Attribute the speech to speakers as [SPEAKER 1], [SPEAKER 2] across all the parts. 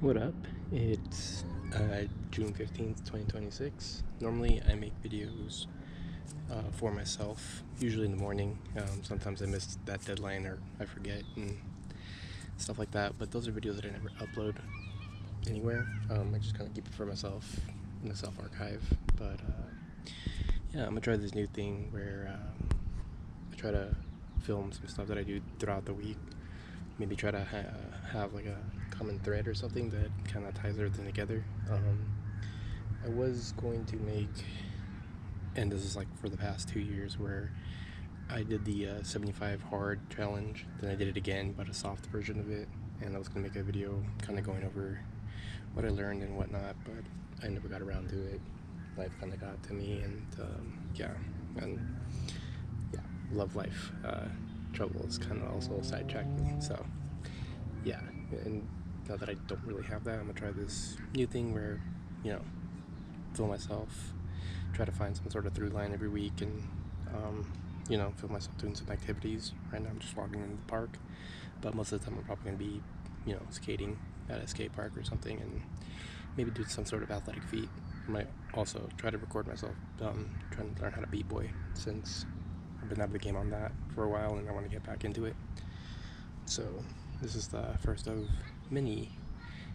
[SPEAKER 1] What up? It's June 15th, 2026. Normally I make videos for myself, usually in the morning. Sometimes I miss that deadline or I forget and stuff like that, but those are videos that I never upload anywhere. I just kind of keep it for myself in the self-archive. But yeah, I'm gonna try this new thing where I try to film some stuff that I do throughout the week. Maybe try to have like a common thread or something that kind of ties everything together. I was going to make, and this is like for the past 2 years, where I did the 75 hard challenge, then I did it again, but a soft version of it, and I was going to make a video kind of going over what I learned and whatnot, but I never got around to it. Life kind of got to me, and yeah, love life. Trouble is kind of also sidetracked me, so yeah. And now that I don't really have that, I'm gonna try this new thing where, film myself, try to find some sort of through line every week, and film myself doing some activities. Right now I'm just walking in the park, but most of the time I'm probably gonna be skating at a skate park or something, and maybe do some sort of athletic feat. I might also try to record myself trying to learn how to b-boy, since I've been out of the game on that for a while and I want to get back into it. So this is the first of many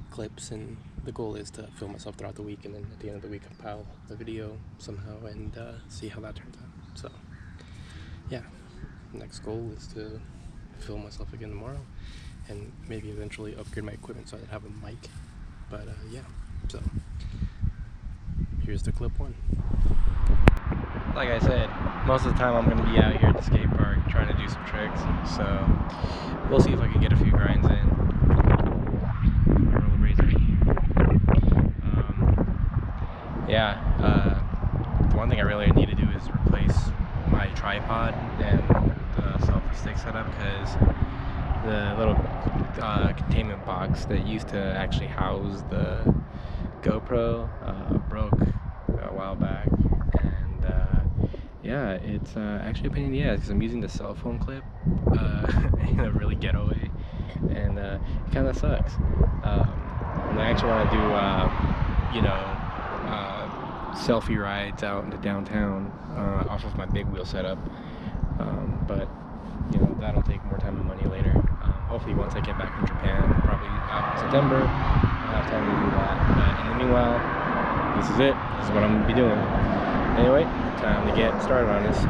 [SPEAKER 1] clips, and the goal is to film myself throughout the week, and then at the end of the week compile the video somehow and see how that turns out. So yeah, next goal is to film myself again tomorrow, and maybe eventually upgrade my equipment so I have a mic. But yeah, so here's the clip one. Like I said, most of the time I'm going to be out here at the skate park trying to do some tricks, so we'll see if I can get a few grinds in. My rollerblades right here. The one thing I really need to do is replace my tripod and the selfie stick setup, because the little containment box that used to actually house the GoPro broke a while back. Yeah, it's actually a pain in the ass because I'm using the cell phone clip in a really ghetto way, and it kind of sucks. And I actually want to do, selfie rides out into downtown off of my big wheel setup, but that'll take more time and money later. Hopefully once I get back from Japan, probably out in September, I'll have time to do that. But in the meanwhile, this is it. This is what I'm going to be doing. Anyway, time to get started on this.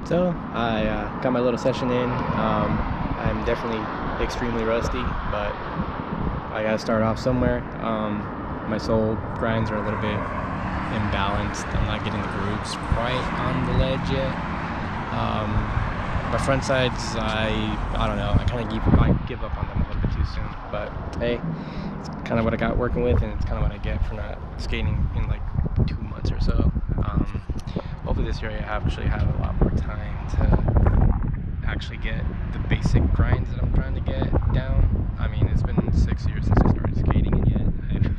[SPEAKER 1] So I got my little session in. I'm definitely extremely rusty, but I gotta start off somewhere. My sole grinds are a little bit imbalanced. I'm not getting the grooves quite on the ledge yet. My front sides, I don't know. I kind of give up on them a little bit too soon. But hey, it's kind of what I got working with, and it's kind of what I get for not skating in like 2 months or so. Hopefully this year I actually have a lot more time to actually get the basic grinds that I'm trying to get down. I mean, it's been 6 years since I started skating, and yet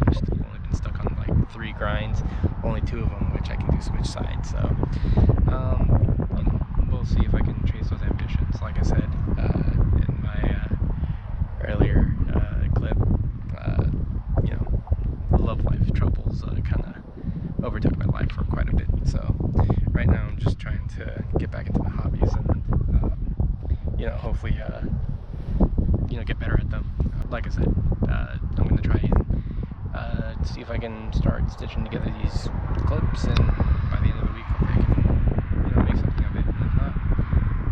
[SPEAKER 1] I've still only been stuck on like 3 grinds, only 2 of them which I can do switch sides. So we'll see if I can chase those ambitions. Like I said in my earlier clip, love life troubles kind of overtook my life for quite a bit. So right now I'm just trying to get back into my hobbies and hopefully get better at them. Like I said, I'm gonna try and see if I can start stitching together these clips, and by the end of the week, hopefully I can make something of it. And if not,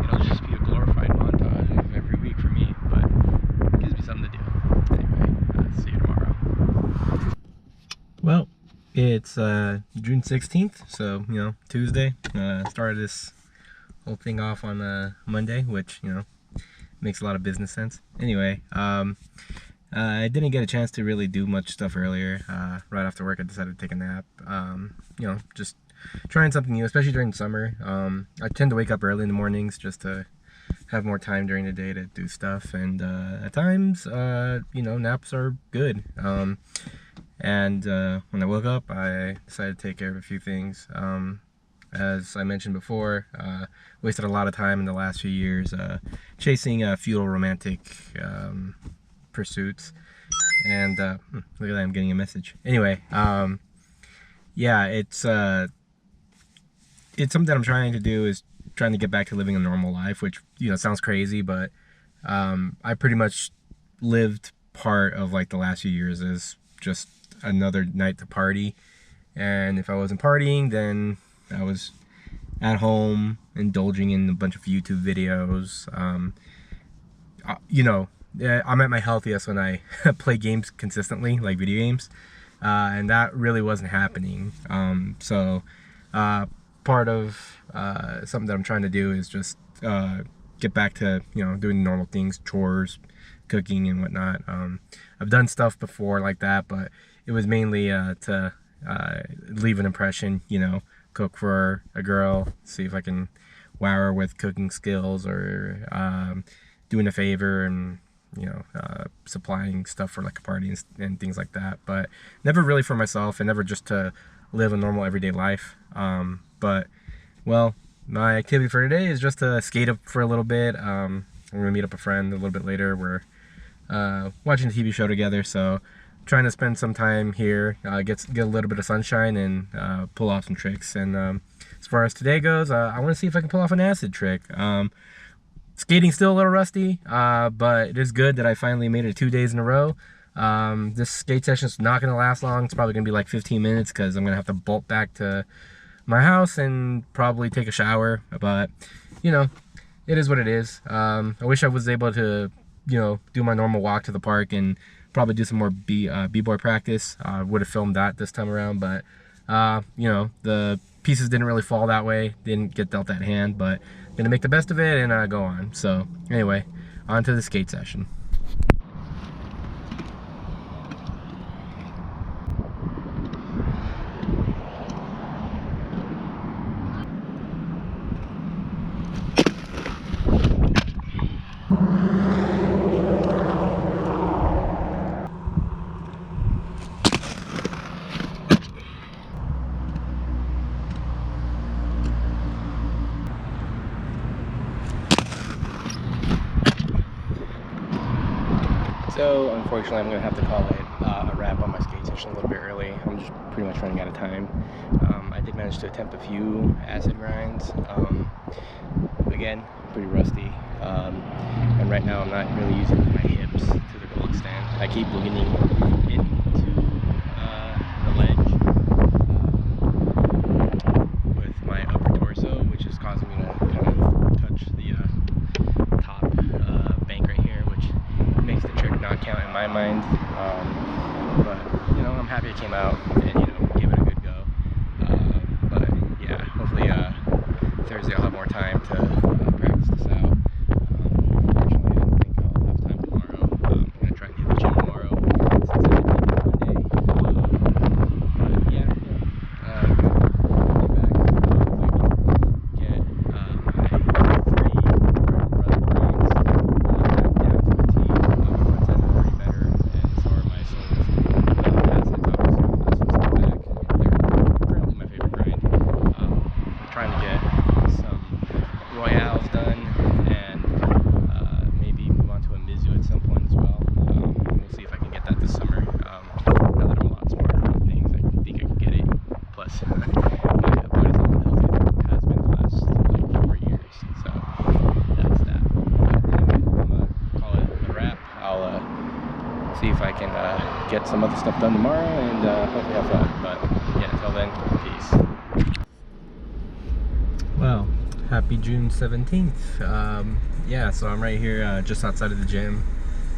[SPEAKER 1] it'll just be a glorified montage of every week for me, but it gives me something to do. Anyway, see you tomorrow. Well, it's June 16th, so Tuesday. Started this whole thing off on Monday, which makes a lot of business sense. Anyway, I didn't get a chance to really do much stuff earlier. Right after work, I decided to take a nap. Just trying something new, especially during summer. I tend to wake up early in the mornings just to have more time during the day to do stuff, and at times, naps are good. And when I woke up, I decided to take care of a few things. As I mentioned before, wasted a lot of time in the last few years chasing futile romantic pursuits. And look at that, I'm getting a message. Anyway, yeah, it's something that I'm trying to do, is trying to get back to living a normal life, which sounds crazy, but I pretty much lived part of like the last few years as just another night to party. And if I wasn't partying, then I was at home indulging in a bunch of YouTube videos. I'm at my healthiest when I play games consistently, like video games, and that really wasn't happening. So part of something that I'm trying to do is just get back to doing normal things, chores, cooking and whatnot. I've done stuff before like that, but it was mainly to leave an impression, cook for a girl, see if I can wow her with cooking skills, or doing a favor and supplying stuff for like a party and things like that, but never really for myself, and never just to live a normal everyday life. But well, my activity for today is just to skate up for a little bit. I'm gonna meet up a friend a little bit later. We're watching a TV show together, so trying to spend some time here, get a little bit of sunshine, and pull off some tricks. And as far as today goes, I want to see if I can pull off an acid trick. Skating's still a little rusty, but it is good that I finally made it 2 days in a row. This skate session's not going to last long. It's probably going to be like 15 minutes because I'm going to have to bolt back to my house and probably take a shower. But, it is what it is. I wish I was able to, do my normal walk to the park and probably do some more b-boy practice. I would have filmed that this time around, but the pieces didn't really fall that way, didn't get dealt that hand, but gonna make the best of it and go on. So anyway, on to the skate session. So unfortunately, I'm going to have to call it a wrap on my skate session a little bit early. I'm just pretty much running out of time. I did manage to attempt a few acid grinds. Again, pretty rusty. And right now I'm not really using my hips to the full extent. I keep leaning into the ledge with my upper torso, which is causing me to kind of touch the top bank right here, which makes the trick not count in my mind. But I'm happy it came out and gave it a good go. But yeah, hopefully Thursday I'll have more time to practice this out. Unfortunately, I don't think I'll have time tomorrow. I'm gonna try and hit the gym tomorrow since I didn't make it Monday. But yeah, good. I'll be back. Hopefully I can get my 3 brother grinds down to a T. My front sides are already better, and so are my soles. Acids, obviously, this is still back. see if I can get some other stuff done tomorrow and hopefully have fun. But yeah, until then, peace. Well, happy June 17th. Yeah, so I'm right here just outside of the gym.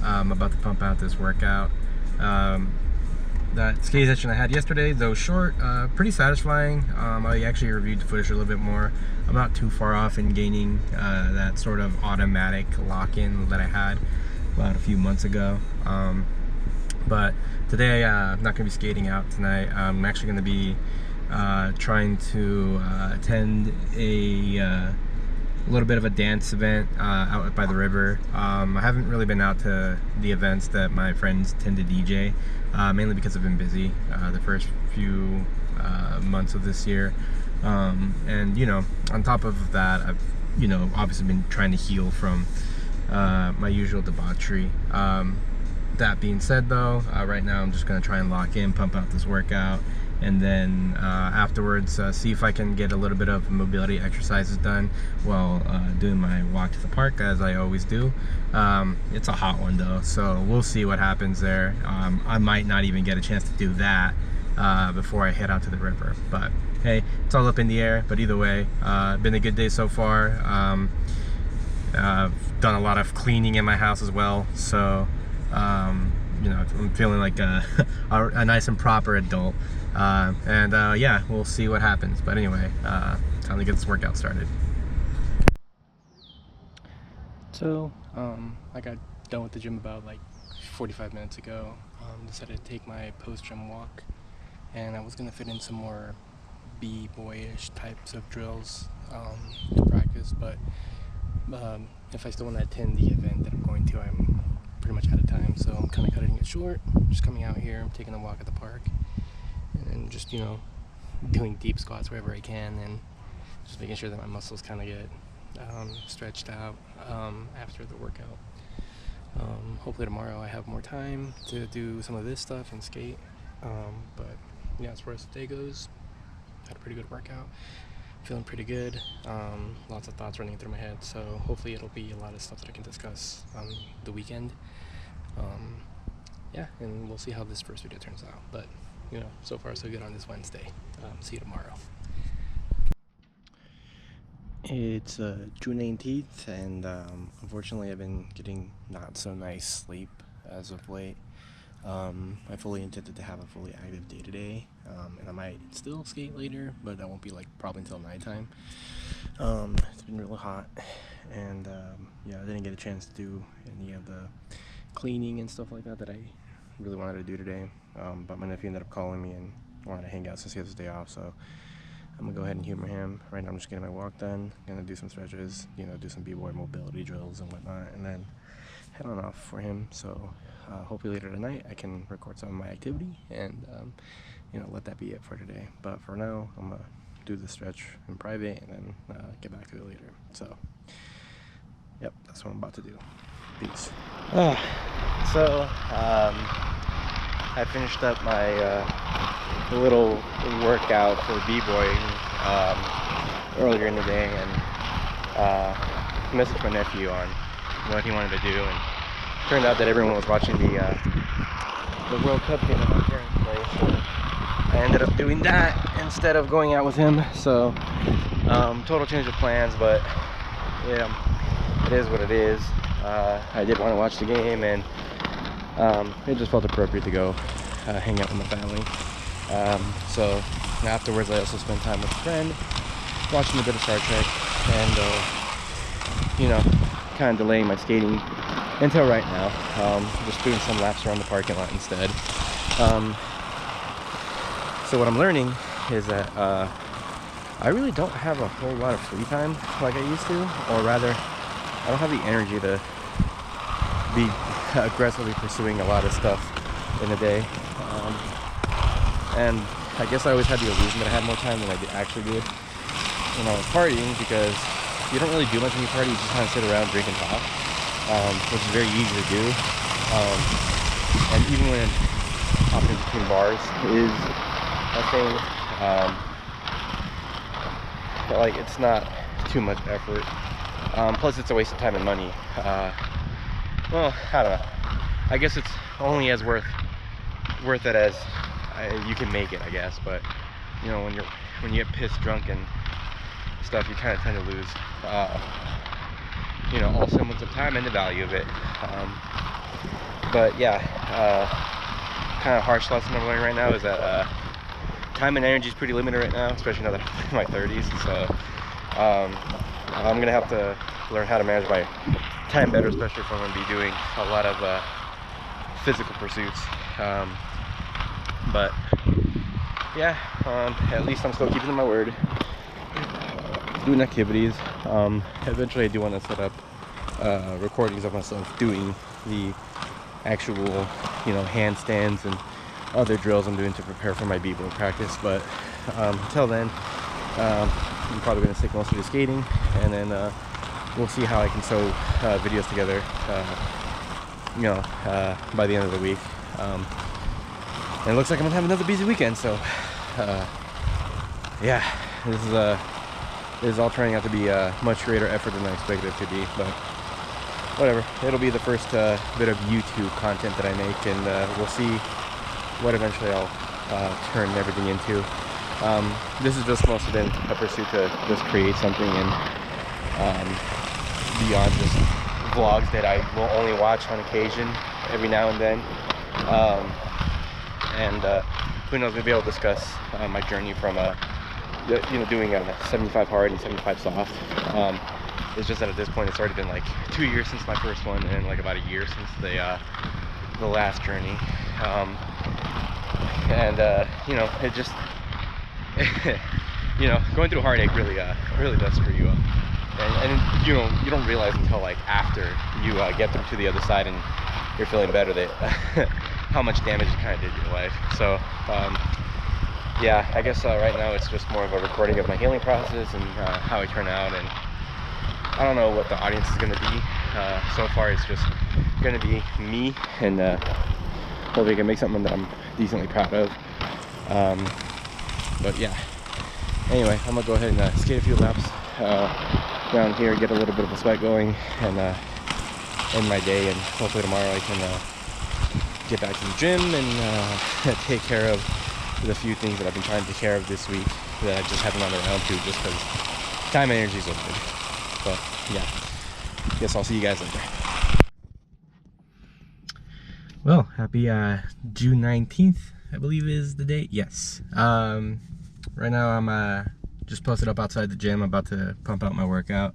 [SPEAKER 1] I'm about to pump out this workout. That skate session I had yesterday, though short, pretty satisfying. I actually reviewed the footage a little bit more. I'm not too far off in gaining that sort of automatic lock-in that I had about a few months ago. But today I'm not going to be skating out tonight. I'm actually going to be trying to attend a little bit of a dance event out by the river. I haven't really been out to the events that my friends tend to DJ, mainly because I've been busy the first few months of this year. And you know, on top of that, I've obviously been trying to heal from my usual debauchery. That being said though, right now I'm just going to try and lock in, pump out this workout, and then afterwards see if I can get a little bit of mobility exercises done while doing my walk to the park, as I always do. It's a hot one though, so we'll see what happens there. I might not even get a chance to do that before I head out to the river, but hey, it's all up in the air. But either way, been a good day so far. I've done a lot of cleaning in my house as well, so you know, I'm feeling like a nice and proper adult. Yeah, we'll see what happens. But anyway, time to get this workout started. So, I got done with the gym about like 45 minutes ago. Decided to take my post-gym walk, and I was gonna fit in some more b-boyish types of drills to practice, but if I still want to attend the event that I'm going to, I'm pretty much out of time, so I'm kind of cutting it short. Just coming out here, I'm taking a walk at the park, and just, you know, doing deep squats wherever I can, and just making sure that my muscles kind of get stretched out after the workout. Hopefully tomorrow I have more time to do some of this stuff and skate, but yeah, as far as the day goes, had a pretty good workout, feeling pretty good. Lots of thoughts running through my head, so hopefully it'll be a lot of stuff that I can discuss on the weekend. Yeah, and we'll see how this first video turns out, but you know, so far so good on this Wednesday. See you tomorrow. It's June 19th, and unfortunately I've been getting not so nice sleep as of late. I fully intended to have a fully active day today, and I might still skate later, but that won't be like probably until nighttime. It's been really hot, and yeah, I didn't get a chance to do any of the cleaning and stuff like that that I really wanted to do today. But my nephew ended up calling me and wanted to hang out since he has his day off, so I'm gonna go ahead and humor him. Right now I'm just getting my walk done, gonna do some stretches, you know, do some b-boy mobility drills and whatnot, and then head on off for him. So hopefully later tonight I can record some of my activity and you know, let that be it for today. But for now, I'm gonna do the stretch in private and then get back to it later. So yep, that's what I'm about to do. Peace. So I finished up my little workout for b-boying earlier in the day, and messaged my nephew on what he wanted to do, and turned out that everyone was watching the World Cup game at my parents' place, so I ended up doing that instead of going out with him. So total change of plans, but yeah, it is what it is. I did want to watch the game, and it just felt appropriate to go hang out with my family. So afterwards I also spent time with a friend, watching a bit of Star Trek, and you know, kind of delaying my skating until right now. Just doing some laps around the parking lot instead. So what I'm learning is that I really don't have a whole lot of free time like I used to, or rather I don't have the energy to be aggressively pursuing a lot of stuff in a day. And I guess I always had the illusion that I had more time than I actually did when I was partying, because you don't really do much when you party. You just kind of sit around, drink, and talk, which is very easy to do. And even when hopping between bars is a thing, like, it's not too much effort. Plus it's a waste of time and money. Well, I don't know.
[SPEAKER 2] I guess it's only as worth it as you can make it, I guess. But you know, when you get pissed drunk and stuff, you kind of tend to lose you know, all semblance of time and the value of it. But yeah, kind of harsh lesson I'm learning right now is that time and energy is pretty limited right now, especially now that I'm in my 30s. So I'm gonna have to learn how to manage my time better, especially if I'm gonna be doing a lot of physical pursuits. But yeah, at least I'm still keeping to my word, doing activities. Eventually I do want to set up recordings of myself doing the actual, you know, handstands and other drills I'm doing to prepare for my b-boy practice. But until then, I'm probably going to stick mostly to skating, and then we'll see how I can sew videos together, you know, by the end of the week. And it looks like I'm gonna have another busy weekend, so yeah, this is all turning out to be a much greater effort than I expected it to be, but whatever. It'll be the first bit of YouTube content that I make, and we'll see what eventually I'll turn everything into. This has just mostly been a pursuit to just create something, and beyond just vlogs that I will only watch on occasion every now and then. And who knows, maybe I'll discuss my journey from you know, doing a 75 hard and 75 soft. It's just that at this point it's already been like 2 years since my first one, and like about a year since the last journey. You know, it just you know, going through heartache really does screw you up, and you know, you don't realize until like after you get through to the other side and you're feeling better that how much damage it kind of did to your life. So yeah, I guess right now it's just more of a recording of my healing process and how I turn out, and I don't know what the audience is going to be. So far it's just going to be me, and hopefully I can make something that I'm decently proud of. But yeah, anyway, I'm gonna go ahead and skate a few laps down here, get a little bit of a sweat going, and end my day, and hopefully tomorrow I can get back to the gym and take care of the few things that I've been trying to take care of this week that I just haven't gotten around to, just because time and energy is limited. But yeah, guess I'll see you guys later. Well, happy June 19th, I believe is the date. Yes. Right now I'm just posted up outside the gym, about to pump out my workout.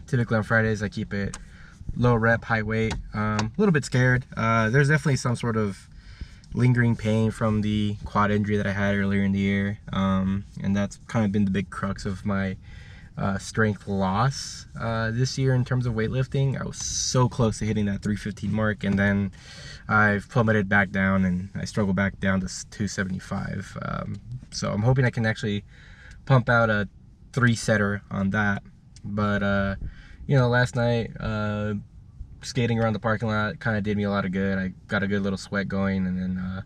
[SPEAKER 2] Typically on Fridays I keep it low rep, high weight. A little bit scared. There's definitely some sort of lingering pain from the quad injury that I had earlier in the year, and that's kind of been the big crux of my strength loss this year in terms of weightlifting. I was so close to hitting that 315 mark, and then I've plummeted back down, and I struggled back down to 275. So I'm hoping I can actually pump out a 3-setter on that. But you know, last night skating around the parking lot kind of did me a lot of good. I got a good little sweat going, and then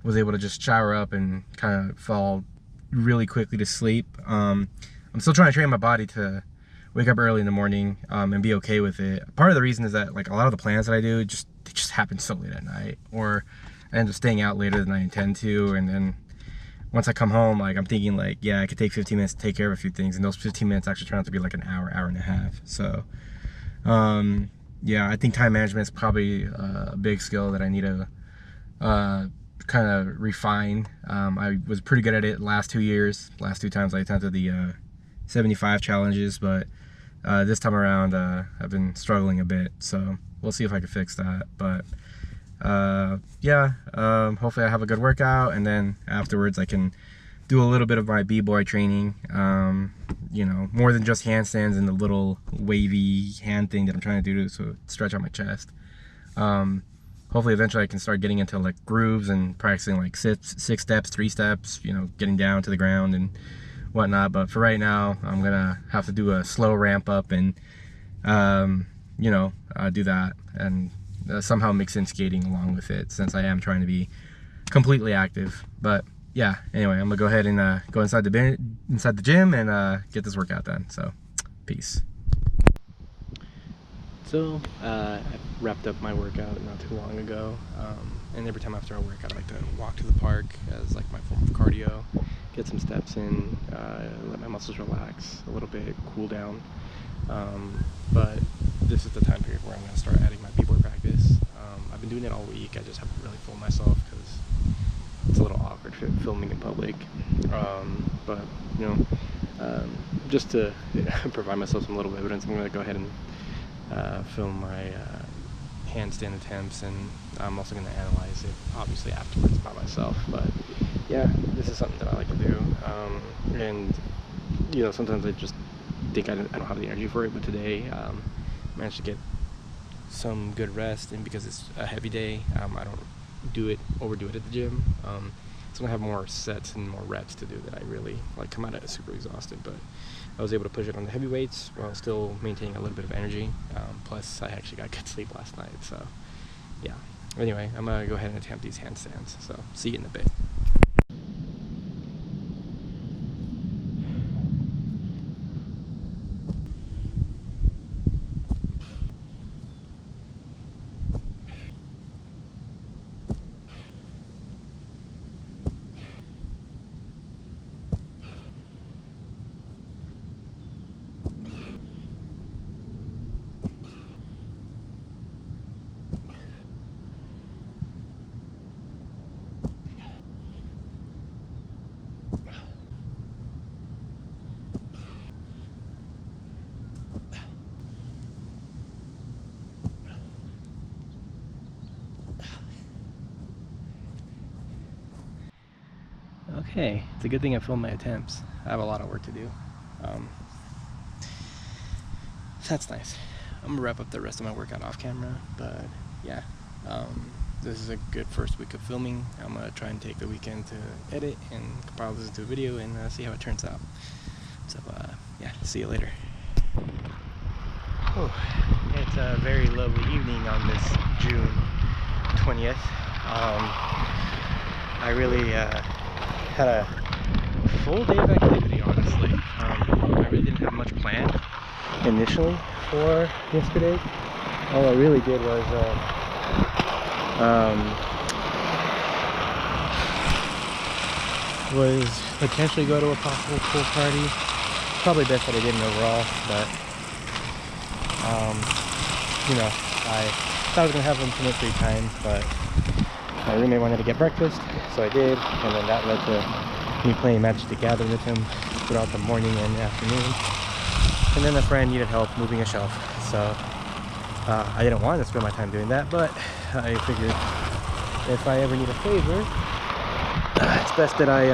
[SPEAKER 2] was able to just shower up and kind of fall really quickly to sleep. I'm still trying to train my body to wake up early in the morning and be okay with it. Part of the reason is that like a lot of the plans that I do just happen so late at night, or I end up staying out later than I intend to, and then once I come home, like I'm thinking like, yeah, I could take 15 minutes to take care of a few things, and those 15 minutes actually turn out to be like an hour and a half. So yeah, I think time management is probably a big skill that I need to kind of refine. I was pretty good at it last 2 years. Last 2 times I attempted the 75 challenges, but this time around I've been struggling a bit, so we'll see if I can fix that. But yeah, hopefully I have a good workout, and then afterwards I can do a little bit of my b-boy training, you know, more than just handstands and the little wavy hand thing that I'm trying to do to stretch out my chest. Hopefully eventually I can start getting into like grooves and practicing like 6 steps, 3 steps, you know, getting down to the ground and whatnot. But for right now, I'm gonna have to do a slow ramp up and you know, do that, and somehow mix in skating along with it, since I am trying to be completely active. But yeah, anyway, I'm gonna go ahead and go inside the gym and get this workout done. So peace.
[SPEAKER 1] So, I wrapped up my workout not too long ago, and every time after a workout I like to walk to the park as like my form of cardio, get some steps in, let my muscles relax a little bit, cool down. But this is the time period where I'm going to start adding my b-boy practice. I've been doing it all week. I just haven't really filmed myself because it's a little awkward filming in public. But you know, just to provide myself some little evidence, I'm going to go ahead and film my handstand attempts, and I'm also going to analyze it obviously afterwards by myself. But yeah, this is something that I like to do, and you know, sometimes I just think I don't have the energy for it, but today I managed to get some good rest, and because it's a heavy day, I don't overdo it at the gym. So I have more sets and more reps to do that I really like come out of it super exhausted, but I was able to push it on the heavy weights while still maintaining a little bit of energy. Plus I actually got good sleep last night, so yeah. Anyway, I'm gonna go ahead and attempt these handstands, so see you in a bit. Okay, it's a good thing I filmed my attempts. I have a lot of work to do. That's nice. I'm gonna wrap up the rest of my workout off camera, but yeah, this is a good first week of filming. I'm gonna try and take the weekend to edit and compile this into a video and see how it turns out. So yeah, see you later. Oh, it's a very lovely evening on this June 20th. I really had a full day of activity, honestly. I really didn't have much planned initially for yesterday. All I really did was potentially go to a possible pool party. Probably best that I didn't overall, but you know, I thought I was gonna have some free time, but my roommate wanted to get breakfast, so I did, and then that led to me playing Magic the Gathering with him throughout the morning and afternoon. And then a friend needed help moving a shelf, so I didn't want to spend my time doing that, but I figured if I ever need a favor, it's best that I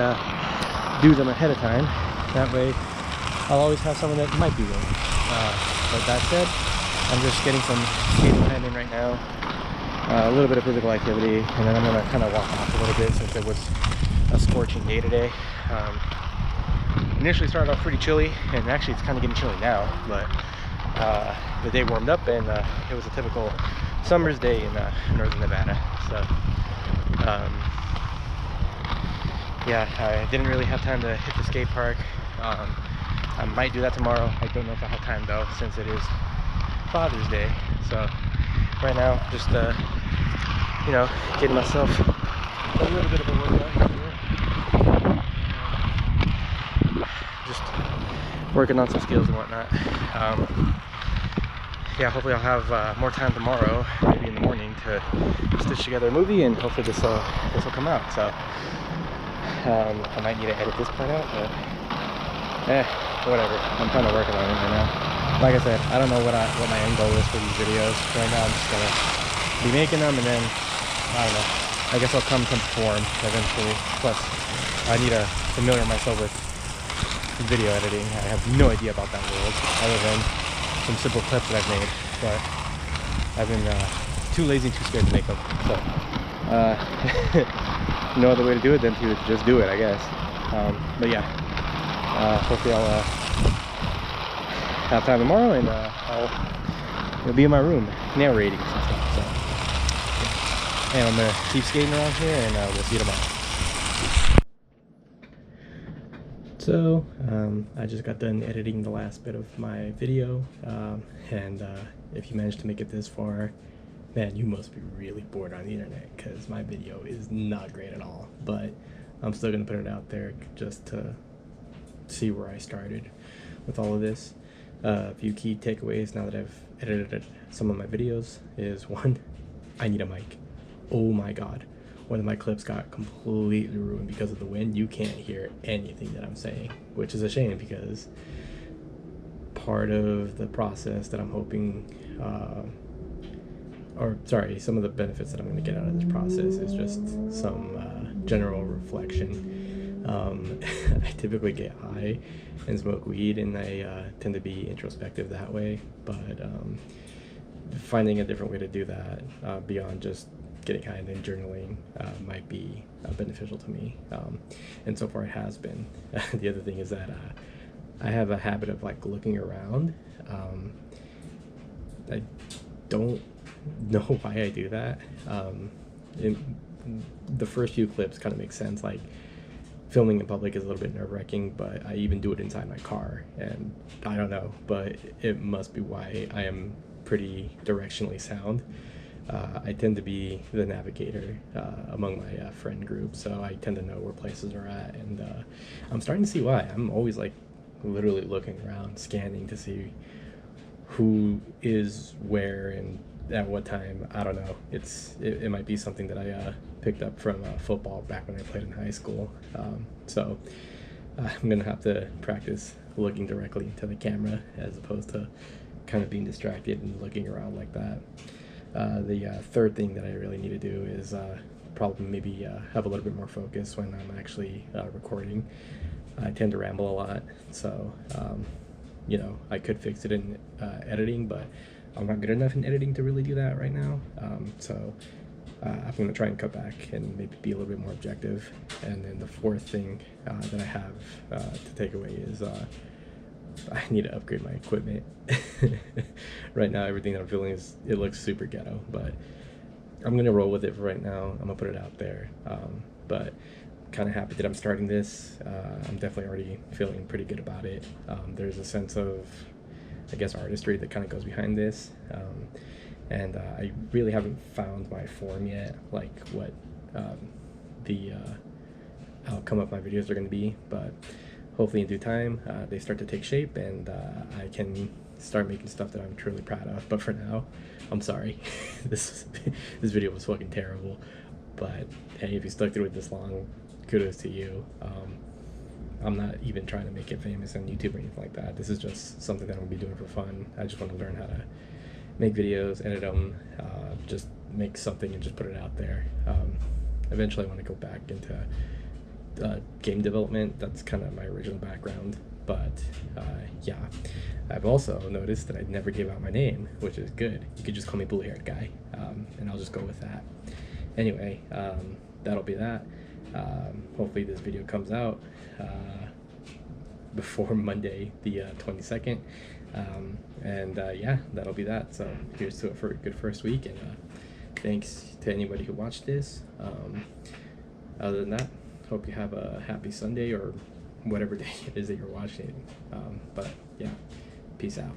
[SPEAKER 1] do them ahead of time. That way I'll always have someone that might be willing. But that said, I'm just getting some skating time in right now, a little bit of physical activity, and then I'm going to kind of walk off a little bit since it was a scorching day today. Initially started off pretty chilly, and actually it's kind of getting chilly now, but the day warmed up, and it was a typical summer's day in northern Nevada. So yeah, I didn't really have time to hit the skate park. I might do that tomorrow. I don't know if I'll have time though, since it is Father's Day. So right now, just you know, getting myself a little bit of a workout here. Just working on some skills and whatnot. Yeah, hopefully I'll have more time tomorrow, maybe in the morning, to stitch together a movie, and hopefully this will come out. So I might need to edit this part out, but whatever. I'm kind of working on it right now. Like I said, I don't know what my end goal is for these videos. Right now I'm just gonna be making them, and then I don't know, I guess I'll come to form eventually. Plus I need to familiar myself with video editing. I have no idea about that world other than some simple clips that I've made, but I've been too lazy and too scared to make them. So no other way to do it than to just do it, I guess. But yeah, hopefully I'll have time tomorrow, and I'll be in my room narrating some stuff. So yeah. And I'm gonna keep skating around here, and we'll see you tomorrow. So I just got done editing the last bit of my video, and
[SPEAKER 2] if you managed to make it this far, man, you must be really bored on the internet, because my video is not great at all. But I'm still gonna put it out there just to see where I started with all of this. A few key takeaways now that I've edited some of my videos is: one, I need a mic. Oh my god, one of my clips got completely ruined because of the wind. You can't hear anything that I'm saying, which is a shame, because part of the process that I'm hoping, some of the benefits that I'm going to get out of this process is just some general reflection. I typically get high and smoke weed, and I tend to be introspective that way, but finding a different way to do that beyond just getting high and then journaling might be beneficial to me, and so far it has been. The other thing is that I have a habit of like looking around. I don't know why I do that. The first few clips kind of make sense. Like, filming in public is a little bit nerve-wracking, but I even do it inside my car, and I don't know, but it must be why I am pretty directionally sound. I tend to be the navigator among my friend group, so I tend to know where places are at, and I'm starting to see why. I'm always like literally looking around, scanning to see who is where and at what time. I don't know. It might be something that I picked up from football back when I played in high school. So I'm gonna have to practice looking directly into the camera as opposed to kind of being distracted and looking around like that. The third thing that I really need to do is probably maybe have a little bit more focus when I'm actually recording. I tend to ramble a lot, so you know, I could fix it in editing, but I'm not good enough in editing to really do that right now. So I'm going to try and cut back and maybe be a little bit more objective. And then the fourth thing that I have to take away is I need to upgrade my equipment. Right now, everything that I'm feeling it looks super ghetto, but I'm going to roll with it for right now. I'm going to put it out there. But kind of happy that I'm starting this. I'm definitely already feeling pretty good about it. There's a sense of, I guess, artistry that kind of goes behind this, and I really haven't found my form yet, like what the outcome of my videos are going to be, but hopefully in due time they start to take shape, and I can start making stuff that I'm truly proud of. But for now, I'm sorry. this video was fucking terrible, but hey, if you stuck through it this long, kudos to you. I'm not even trying to make it famous on YouTube or anything like that. This is just something that I'm gonna be doing for fun. I just want to learn how to make videos, edit them, just make something and just put it out there. Eventually I want to go back into game development. That's kind of my original background, but yeah, I've also noticed that I never gave out my name, which is good. You could just call me Blue Haired Guy, and I'll just go with that. Anyway, that'll be that. Hopefully this video comes out before Monday the 22nd, and yeah, that'll be that. So here's to it for a good first week, and thanks to anybody who watched this. Other than that, hope you have a happy Sunday or whatever day it is that you're watching. But yeah, peace out.